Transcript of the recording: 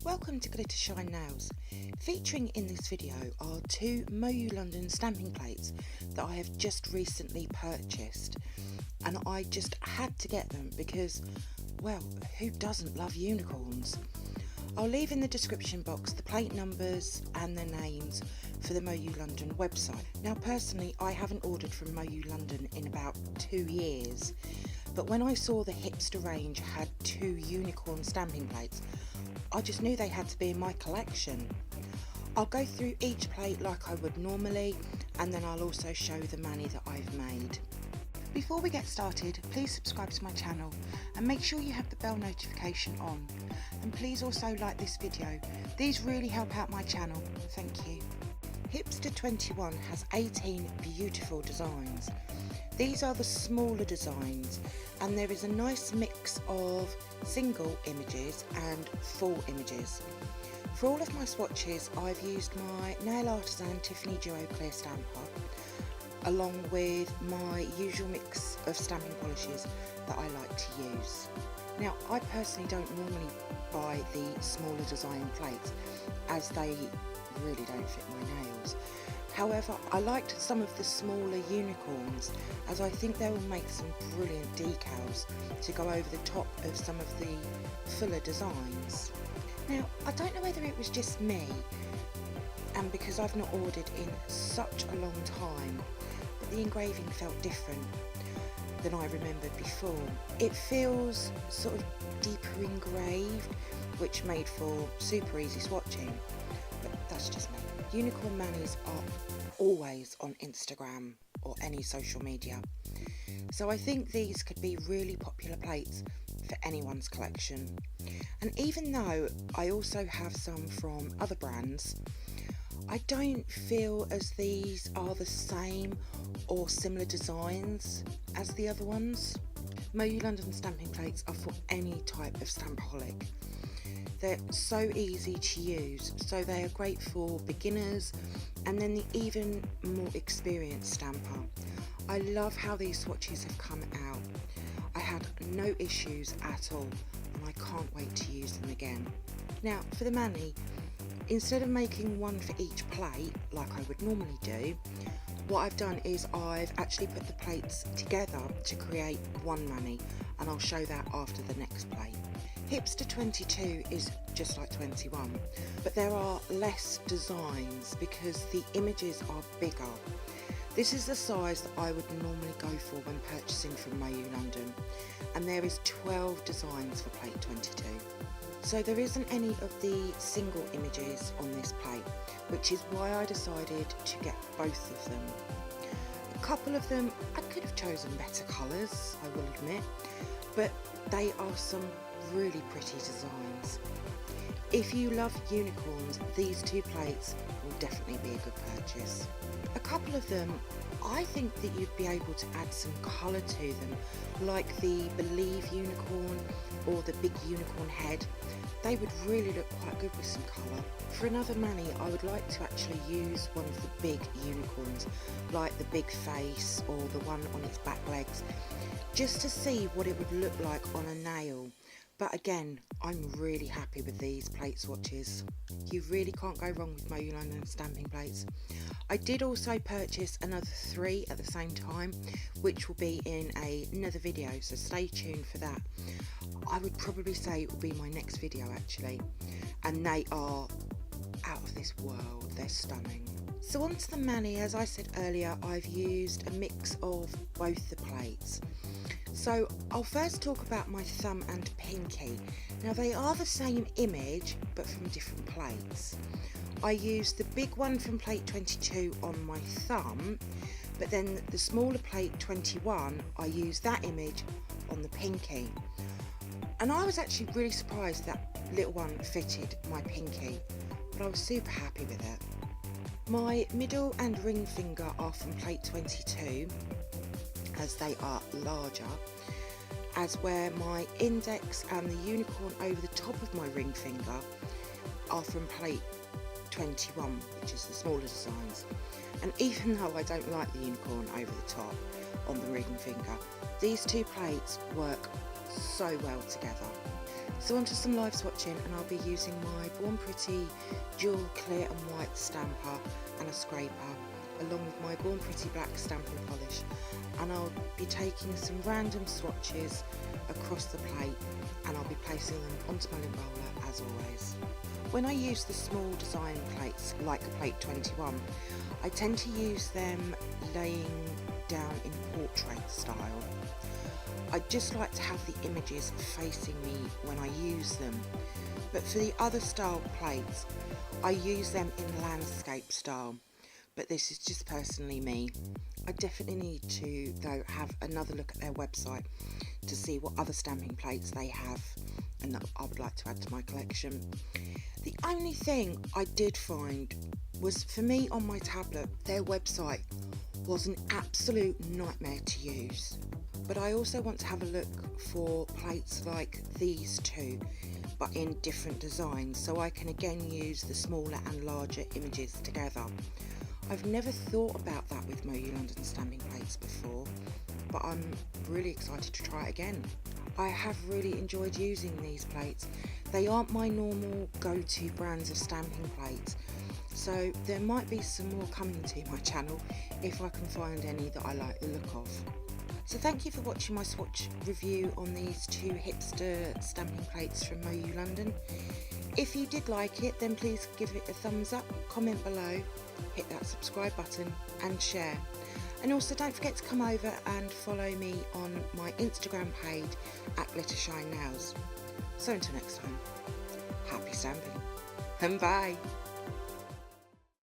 Welcome to glittershinenails. Featuring in this video are two MoYou London stamping plates that I have just recently purchased, and I just had to get them because, well, who doesn't love unicorns? I'll leave in the description box the plate numbers and their names for the MoYou London website. Now personally, I haven't ordered from MoYou London in about 2 years, but when I saw the Hipster range had two unicorn stamping plates, I just knew they had to be in my collection. I'll go through each plate like I would normally, and then I'll also show the mani that I've made. Before we get started, please subscribe to my channel and make sure you have the bell notification on. And please also like this video. These really help out my channel. Thank you. Hipster 21 has 18 beautiful designs. These are the smaller designs, and there is a nice mix of single images and full images. For all of my swatches, I've used my Nail Artisan Tiffany Duo Clear Stamper along with my usual mix of stamping polishes that I like to use. Now, I personally don't normally buy the smaller design plates as they really don't fit my nails. However, I liked some of the smaller unicorns as I think they will make some brilliant decals to go over the top of some of the fuller designs. Now, I don't know whether it was just me and because I've not ordered in such a long time, but the engraving felt different than I remembered before. It feels sort of deeper engraved, which made for super easy swatching, but that's just me. Unicorn manis are always on Instagram or any social media, so I think these could be really popular plates for anyone's collection. And even though I also have some from other brands, I don't feel as these are the same or similar designs as the other ones. MoYou London stamping plates are for any type of stampaholic. They're so easy to use, so they are great for beginners and then the even more experienced stamper. I love how these swatches have come out. I had no issues at all, and I can't wait to use them again. Now for the mani, instead of making one for each plate like I would normally do, what I've done is I've actually put the plates together to create one mani, and I'll show that after the next plate. Hipster 22 is just like 21, but there are less designs because the images are bigger. This is the size that I would normally go for when purchasing from MoYou London, and there is 12 designs for plate 22. So there isn't any of the single images on this plate, which is why I decided to get both of them. A couple of them I could have chosen better colours, I will admit, but they are some really pretty designs. If you love unicorns, these two plates will definitely be a good purchase. A couple of them, I think that you'd be able to add some colour to them, like the Believe unicorn or the big unicorn head. They would really look quite good with some colour. For another mani, I would like to actually use one of the big unicorns, like the big face or the one on its back legs, just to see what it would look like on a nail. But again, I'm really happy with these plate swatches. You really can't go wrong with MoYou London stamping plates. I did also purchase another 3 at the same time, which will be in another video, so stay tuned for that. I would probably say it will be my next video actually, and they are out of this world, they're stunning. So onto the mani, as I said earlier, I've used a mix of both the plates. So I'll first talk about my thumb and pinky. Now they are the same image but from different plates. I used the big one from plate 22 on my thumb, but then the smaller plate 21, I used that image on the pinky. And I was actually really surprised that little one fitted my pinky, but I was super happy with it. My middle and ring finger are from plate 22, as they are larger, as where my index and the unicorn over the top of my ring finger are from plate 21, which is the smaller designs. And even though I don't like the unicorn over the top on the ring finger, these two plates work so well together. So onto some live swatching, and I'll be using my Born Pretty dual clear and white stamper and a scraper, along with my Born Pretty black stamping polish, and I'll be taking some random swatches across the plate, and I'll be placing them onto my lint roller as always. When I use the small design plates like a plate 21, I tend to use them laying down in portrait style. I just like to have the images facing me when I use them, but for the other style plates I use them in landscape style, but this is just personally me. I definitely need to though have another look at their website to see what other stamping plates they have and that I would like to add to my collection. The only thing I did find was, for me on my tablet, their website was an absolute nightmare to use. But I also want to have a look for plates like these two, but in different designs, so I can again use the smaller and larger images together. I've never thought about that with MoYou London stamping plates before, but I'm really excited to try it again. I have really enjoyed using these plates. They aren't my normal go-to brands of stamping plates, so there might be some more coming to my channel if I can find any that I like the look of. So thank you for watching my swatch review on these two Hipster stamping plates from MoYou London. If you did like it, then please give it a thumbs up, comment below, hit that subscribe button and share. And also don't forget to come over and follow me on my Instagram page at glittershinenails. So until next time, happy stamping and bye!